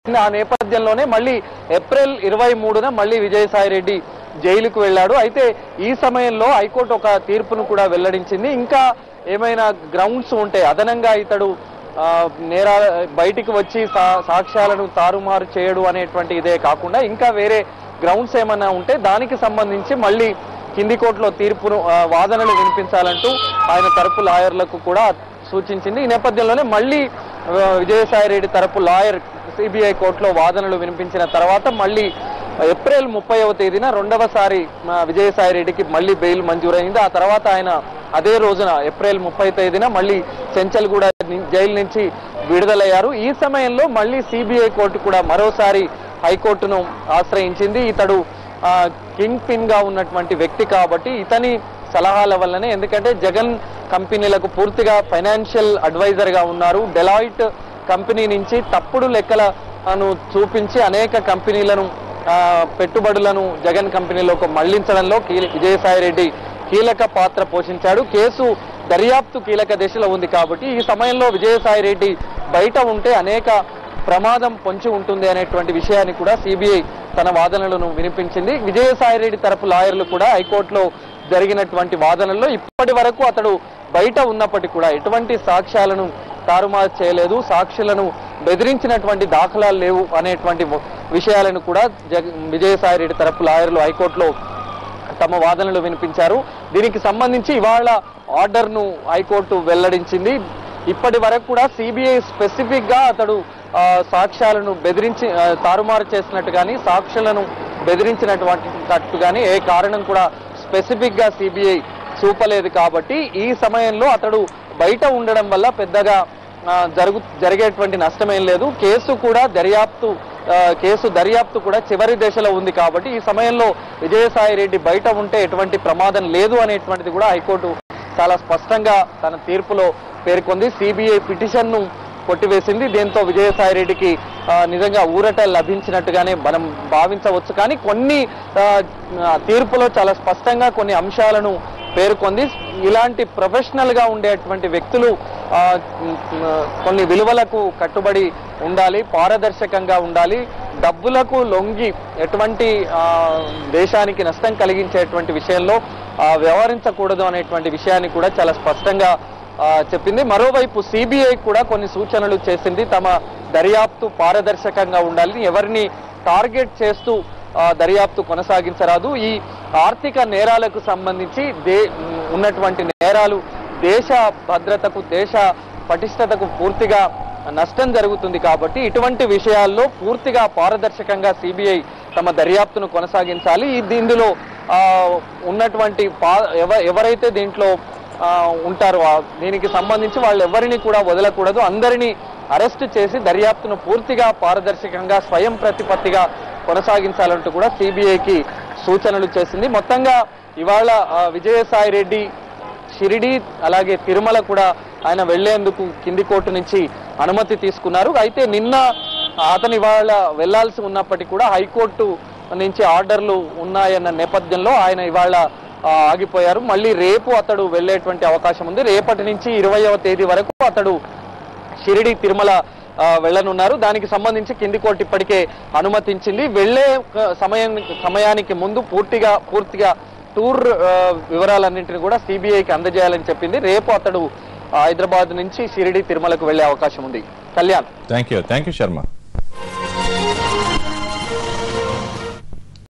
ఆ నేపథ్యంలోనే మళ్ళీ ఏప్రిల్ 23న మళ్ళీ విజయసాయిరెడ్డి జైలుకు వెళ్ళాడు. అయితే ఈ సమయంలో హైకోర్టు ఒక తీర్పును కూడా వెల్లడించింది. ఇంకా ఏమైనా గ్రౌండ్స్ ఉంటే అదనంగా ఇతడు నేరాల బయటికి వచ్చి సాక్ష్యాలను తారుమారు చేయడు అనేటువంటి ఇదే కాకుండా ఇంకా వేరే గ్రౌండ్స్ ఏమైనా ఉంటే దానికి సంబంధించి మళ్ళీ కింది కోర్టులో తీర్పును వాదనలు వినిపించాలంటూ ఆయన తరపు లాయర్లకు కూడా సూచించింది. ఈ నేపథ్యంలోనే మళ్ళీ విజయసాయిరెడ్డి తరపు లాయర్ సిబిఐ కోర్టులో వాదనలు వినిపించిన తర్వాత మళ్ళీ ఏప్రిల్ 30వ తేదీన రెండవసారి విజయసాయిరెడ్డికి మళ్ళీ బెయిల్ మంజూరైంది. ఆ తర్వాత ఆయన అదే రోజున ఏప్రిల్ 30 తేదీన మళ్ళీ చెంచల్గూడ జైలు నుంచి విడుదలయ్యారు. ఈ సమయంలో మళ్ళీ సిబిఐ కోర్టు కూడా మరోసారి హైకోర్టును ఆశ్రయించింది. ఇతడు కింగ్ పిన్ గా ఉన్నటువంటి వ్యక్తి కాబట్టి ఇతని సలహాల వల్లనే, ఎందుకంటే జగన్ కంపెనీలకు పూర్తిగా ఫైనాన్షియల్ అడ్వైజర్ గా ఉన్నారు. డెలాయిట్ కంపెనీ నుంచి తప్పుడు లెక్కలను చూపించి అనేక కంపెనీలను పెట్టుబడులను జగన్ కంపెనీలోకి మళ్లించడంలో విజయసాయిరెడ్డి కీలక పాత్ర పోషించాడు. కేసు దర్యాప్తు కీలక దశలో ఉంది కాబట్టి ఈ సమయంలో విజయసాయిరెడ్డి బయట ఉంటే అనేక ప్రమాదం పొంచి ఉంటుంది అనేటువంటి విషయాన్ని కూడా సిబిఐ తన వాదనలను వినిపించింది. విజయసాయిరెడ్డి తరపు లాయర్లు కూడా హైకోర్టులో జరిగినటువంటి వాదనల్లో ఇప్పటి వరకు అతడు బయట ఉన్నప్పటికీ కూడా ఎటువంటి సాక్ష్యాలను తారుమారు చేయలేదు, సాక్షులను బెదిరించినటువంటి దాఖలాలు లేవు అనేటువంటి విషయాలను కూడా విజయసాయిరెడ్డి తరపు లాయర్లు హైకోర్టులో తమ వాదనలు వినిపించారు. దీనికి సంబంధించి ఇవాళ ఆర్డర్ను హైకోర్టు వెల్లడించింది. ఇప్పటి వరకు కూడా సిబిఐ స్పెసిఫిక్ గా అతడు సాక్ష్యాలను బెదిరించి తారుమారు చేసినట్టు కానీ సాక్షులను బెదిరించినటువంటి కానీ ఏ కారణం కూడా స్పెసిఫిక్ గా సిబిఐ చూపలేదు. కాబట్టి ఈ సమయంలో అతడు బయట ఉండడం వల్ల పెద్దగా జరిగేటువంటి నష్టమేం లేదు. కేసు దర్యాప్తు కూడా చివరి దశలో ఉంది కాబట్టి ఈ సమయంలో విజయసాయిరెడ్డి బయట ఉంటే ఎటువంటి ప్రమాదం లేదు అనేటువంటిది కూడా హైకోర్టు చాలా స్పష్టంగా తన తీర్పులో పేర్కొంది. సిబిఐ పిటిషన్ ను కొట్టివేసింది. దీంతో విజయసాయిరెడ్డికి నిజంగా ఊరట లభించినట్టుగానే మనం భావించవచ్చు. కానీ కొన్ని తీర్పులో చాలా స్పష్టంగా కొన్ని అంశాలను పేర్కొంది. ఇలాంటి ప్రొఫెషనల్ గా ఉండేటువంటి వ్యక్తులు కొన్ని విలువలకు కట్టుబడి ఉండాలి, పారదర్శకంగా ఉండాలి, డబ్బులకు లొంగి ఎటువంటి దేశానికి నష్టం కలిగించేటువంటి విషయంలో వ్యవహరించకూడదు అనేటువంటి విషయాన్ని కూడా చాలా స్పష్టంగా చెప్పింది. మరోవైపు సిబిఐ కూడా కొన్ని సూచనలు చేసింది. తమ దర్యాప్తు పారదర్శకంగా ఉండాలి, ఎవరిని టార్గెట్ చేస్తూ దర్యాప్తు కొనసాగించరాదు, ఈ ఆర్థిక నేరాలకు సంబంధించి ఉన్నటువంటి నేరాలు దేశ భద్రతకు దేశ పటిష్టతకు పూర్తిగా నష్టం జరుగుతుంది కాబట్టి ఇటువంటి విషయాల్లో పూర్తిగా పారదర్శకంగా సిబిఐ తమ దర్యాప్తును కొనసాగించాలి. ఇందులో ఉన్నటువంటి ఎవరైతే దీంట్లో ఉంటారు దీనికి సంబంధించి వాళ్ళు ఎవరిని కూడా వదలకూడదు, అందరినీ అరెస్ట్ చేసి దర్యాప్తును పూర్తిగా పారదర్శకంగా స్వయం ప్రతిపత్తిగా కొనసాగించాలంటూ కూడా సిబిఐకి సూచనలు చేసింది. మొత్తంగా ఇవాళ విజయసాయిరెడ్డి షిరిడి అలాగే తిరుమల కూడా ఆయన వెళ్లేందుకు కింది కోర్టు నుంచి అనుమతి తీసుకున్నారు. అయితే నిన్న అతను ఇవాళ వెళ్లాల్సి ఉన్నప్పటికీ కూడా హైకోర్టు నుంచి ఆర్డర్లు ఉన్నాయన్న నేపథ్యంలో ఆయన ఇవాళ ఆగిపోయారు. మళ్ళీ రేపు అతడు వెళ్లేటువంటి అవకాశం ఉంది. రేపటి నుంచి 20వ తేదీ వరకు అతడు షిరిడి తిరుమల వెళ్లనున్నారు. దానికి సంబంధించి కింది కోర్టు ఇప్పటికే అనుమతించింది. వెళ్లే సమయానికి ముందు పూర్తిగా టూర్ వివరాలన్నింటినీ కూడా సిబిఐకి అందజేయాలని చెప్పింది. రేపు అతడు హైదరాబాద్ నుంచి షిరిడి తిరుమలకు వెళ్లే అవకాశం ఉంది. Kalyan, thank you Sharma.